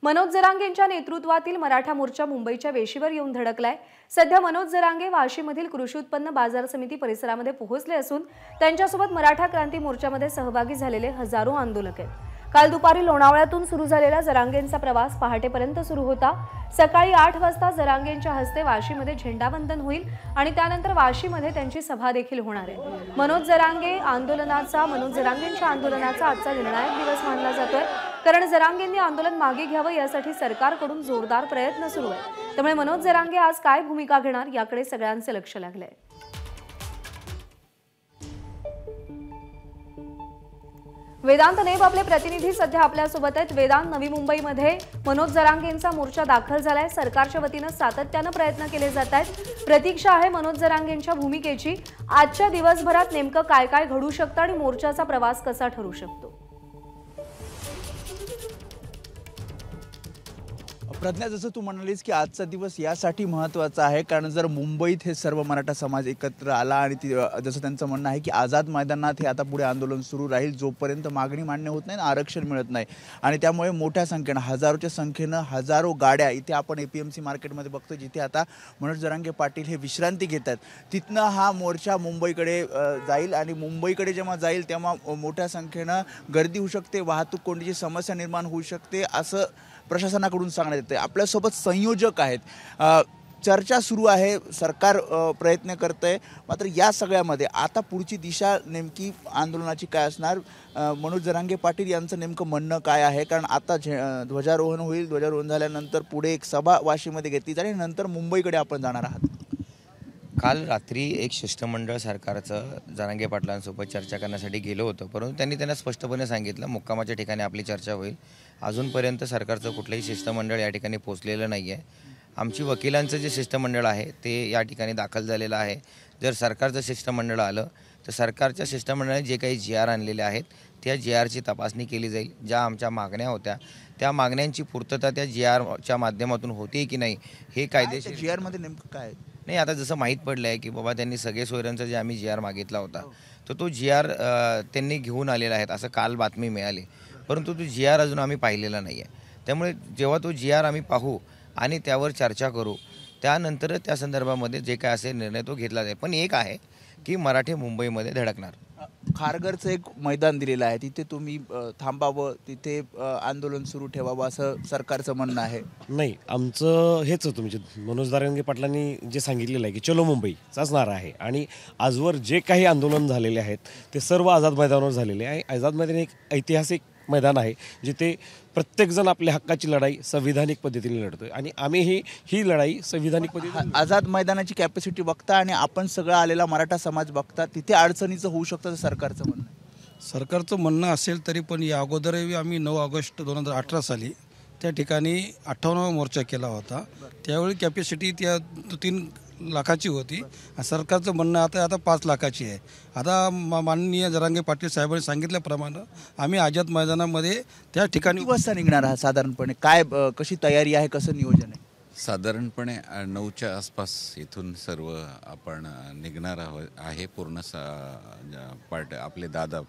मनोज जरांगेंच्या नेतृत्वातील मराठा मोर्चा मुंबईच्या वेशीवर येऊन धडकलाय। सध्या मनोज जरांगे वाशीमधील कृषी उत्पन्न बाजार समिती परिसरामध्ये पोहोचले असून त्यांच्यासोबत मराठा क्रांती मोर्चामध्ये सहभागी झालेले हजारो आंदोलक आहेत। काल दुपारी लोणावळ्यातून सुरू झालेला जरांगेंचा प्रवास पहाटेपर्यंत सुरू होता। सकाळी 8 वाजता जरांगेंच्या हस्ते वाशीमध्ये झेंडावंदन होईल आणि त्यानंतर वाशीमध्ये त्यांची सभा देखील होणार आहे। मनोज जरांगेंच्या आंदोलनाचा आजचा निर्णायक दिवस मानला जातोय, कारण जरांगेंनी आंदोलन मागे घ्यावं यासाठी सरकारकडून जोरदार प्रयत्न सुरू आहेत। त्यामुळे मनोज जरांगे आज काय भूमिका घेणार याकडे सगळ्यांचे लक्ष लागलंय। वेदांत नेब आपले प्रतिनिधी सध्या आपल्या सोबत आहेत। वेदांत, नवी मुंबईमध्ये मनोज जरांगेंचा मोर्चा दाखल झालाय। सरकारच्या वतीने सातत्याने प्रयत्न केले जात आहेत। प्रतीक्षा आहे मनोज जरांगेंच्या भूमिकेची। आजच्या दिवसभरात नेमकं काय काय घडू शकतं आणि मोर्चाचा प्रवास कसा ठरू शकतो? प्रज्ञा, जसं तू म्हणालीस की आजचा दिवस यासाठी महत्त्वाचा आहे कारण जर मुंबईत हे सर्व मराठा समाज एकत्र आला आणि जसं त्यांचं म्हणणं आहे की आझाद मैदानात हे आता पुढे आंदोलन सुरू राहील जोपर्यंत मागणी मान्य होत नाही, आरक्षण मिळत नाही। आणि त्यामुळे मोठ्या संख्येनं, हजारोच्या संख्येनं हजारो गाड्या इथे आपण APMC मार्केटमध्ये बघतो, जिथे आता मनोज जरांगे पाटील हे विश्रांती घेतात। तिथनं हा मोर्चा मुंबईकडे जाईल आणि मुंबईकडे जेव्हा जाईल तेव्हा मोठ्या संख्येनं गर्दी होऊ शकते, वाहतूक कोंडीची समस्या निर्माण होऊ शकते असं प्रशासनाकडून सांगण्यात येते। आपल्यासोबत संयोजक आहेत। चर्चा सुरू आहे, सरकार प्रयत्न करतंय, मात्र या सगळ्यामध्ये आता पुढची दिशा नेमकी आंदोलनाची काय असणार, मनोज जरांगे पाटील यांचं नेमकं म्हणणं काय आहे? कारण आता ध्वजारोहण होईल, ध्वजारोहण झाल्यानंतर पुढे एक सभा वाशीमध्ये घेतली जाईल आणि नंतर मुंबईकडे आपण जाणार आहात। काल रात्री एक शिष्टमंडळ सरकारचं जरांगे पाटलांसोबत चर्चा करण्यासाठी गेलं होतं, परंतु त्यांना स्पष्टपणे सांगितलं मुक्कामाच्या ठिकाणी आपली चर्चा होईल। अजूनपर्यंत सरकारचं कुठलंही शिष्टमंडळ या ठिकाणी पोहोचलेलं नाही आहे। आमची वकिलांचं जे शिष्टमंडळ आहे ते या ठिकाणी दाखल झालेलं आहे। जर सरकारचं शिष्टमंडळ आलं तर सरकारच्या शिष्टमंडळाने जे काही GR आणलेले आहेत त्या GRची तपासणी केली जाईल। ज्या आमच्या मागण्या होत्या त्या मागण्यांची पूर्तता त्या GRच्या माध्यमातून होते की नाही हे कायदेशीर। GRमध्ये नेमकं काय नाही, आता जसं माहीत पडलं आहे की बाबा त्यांनी सगळे सोयऱ्यांचा जे आम्ही GR मागितला होता तर तो GR त्यांनी घेऊन आलेला आहे असं काल बातमी मिळाली, परंतु तो GR अजून आम्ही पाहिलेला नाही आहे। त्यामुळे जेव्हा तो GR आम्ही पाहू आणि त्यावर चर्चा करू त्यानंतर त्या संदर्भामध्ये जे काय असेल निर्णय तो घेतला जाईल। पण एक आहे की मराठे मुंबईमध्ये धडकणार। खारघरचं एक मैदान दिलेलं आहे, तिथे तुम्ही थांबावं, तिथे आंदोलन सुरू ठेवावं असं सरकारचं म्हणणं आहे। नाही, आमचं हेच होतं, म्हणजे मनोज जरांगे पाटलांनी जे सांगितलेलं आहे की चलो मुंबईचाच नारा आहे आणि आजवर जे काही आंदोलन झालेले आहेत ते सर्व आझाद मैदानावर झालेले आहे। आझाद मैदान एक ऐतिहासिक मैदान आहे जिथे प्रत्येकजण आपल्या हक्काची लढाई संविधानिक पद्धतीने लढतोय आणि आम्ही ही लढाई संविधानिक पद्धतीने। आझाद मैदानाची कॅपॅसिटी बघता आणि आपण सगळं आलेला मराठा समाज बघता, तिथे अडचणीचं होऊ शकतं सरकारचं म्हणणं आहे। सरकारचं म्हणणं असेल तरी पण या अगोदरही आम्ही 9 ऑगस्ट 2018 साली त्या ठिकाणी 58वा मोर्चा केला होता। त्यावेळी कॅपॅसिटी त्या 3 लाखाची होती। सरकारचं म्हणणं आता 5 लाखाची आहे। आता माननीय जरांगे पाटील साहेबांनी सांगितल्याप्रमाणे आम्ही आझाद मैदानामध्ये त्या ठिकाणी किती वाजता निघणार आहात साधारणपणे? काय कशी तयारी आहे, कसं नियोजन आहे? साधारणपणे 9च्या आसपास इथून सर्व आपण निघणार आहे। पूर्ण पार्ट आपले दादा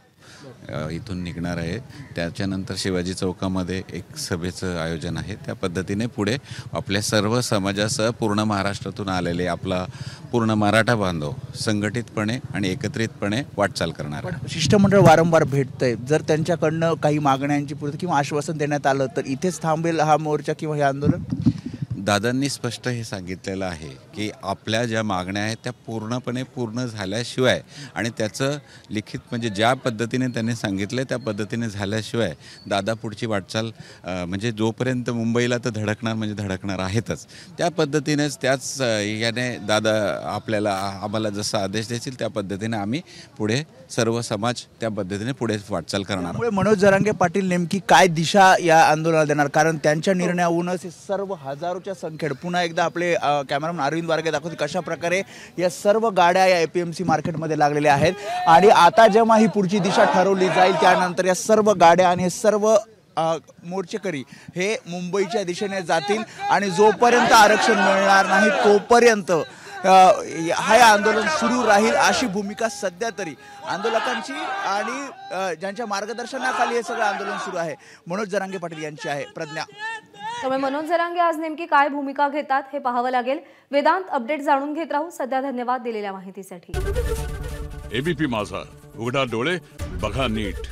इथून निघणार आहे। त्याच्यानंतर शिवाजी चौकामध्ये एक सभेचं आयोजन आहे। त्या पद्धतीने पुढे आपल्या सर्व समाजासह पूर्ण महाराष्ट्रातून आलेले आपला पूर्ण मराठा बांधव संघटितपणे आणि एकत्रितपणे वाटचाल करणार आहे। शिष्टमंडळ वारंवार भेटतंय, जर त्यांच्याकडनं काही मागण्यांची पूर्ती किंवा आश्वासन देण्यात आलं तर इथेच थांबेल हा मोर्चा किंवा हे आंदोलन? दादांनी स्पष्ट हे सांगितलेलं आहे की आपल्या ज्या मागण्या आहेत त्या पूर्णपणे पूर्ण झाल्याशिवाय आणि त्याचं लिखित म्हणजे ज्या पद्धतीने त्यांनी सांगितलं त्या पद्धतीने झाल्याशिवाय दादा पुढची वाटचाल म्हणजे जोपर्यंत मुंबईला तर धडकणार म्हणजे धडकणार आहेतच। त्या पद्धतीनेच त्याच याने दादा आम्हाला जसा आदेश देतील त्या पद्धतीने आम्ही पुढे सर्व समाज त्या पद्धतीने पुढे वाटचाल करणार। त्यामुळे मनोज जरांगे पाटील नेमकी काय दिशा या आंदोलनाला देणार? कारण त्यांच्या निर्णयावरूनच हे सर्व हजारोच्या संख्येत, पुन्हा एकदा आपले कॅमेरामन अरविंद वारगे दाखवते कशा प्रकारे या सर्व गाड्या या APMC मार्केटमध्ये लागलेल्या आहेत आणि आता जेव्हा ही पुढची दिशा ठरवली जाईल त्यानंतर या सर्व गाड्या आणि हे सर्व मोर्चेकरी हे मुंबईच्या दिशेने जातील आणि जोपर्यंत आरक्षण मिळणार नाही तोपर्यंत हे आंदोलन सुरू राहील अशी भूमिका सध्या तरी आंदोलकांची आणि ज्यांच्या मार्गदर्शनाखाली हे सगळं आंदोलन सुरू आहे मनोज जरांगे पाटील यांची आहे। प्रज्ञा। त्यामुळे मनोज जरांगे आज नेमकी काय भूमिका घेतात हे पाहावं लागेल. वेदांत, अपडेट जाणून घेत राहू. सध्या धन्यवाद दिलेल्या माहितीसाठी. एबीपी माझा, उघडा डोळे बघा नीट.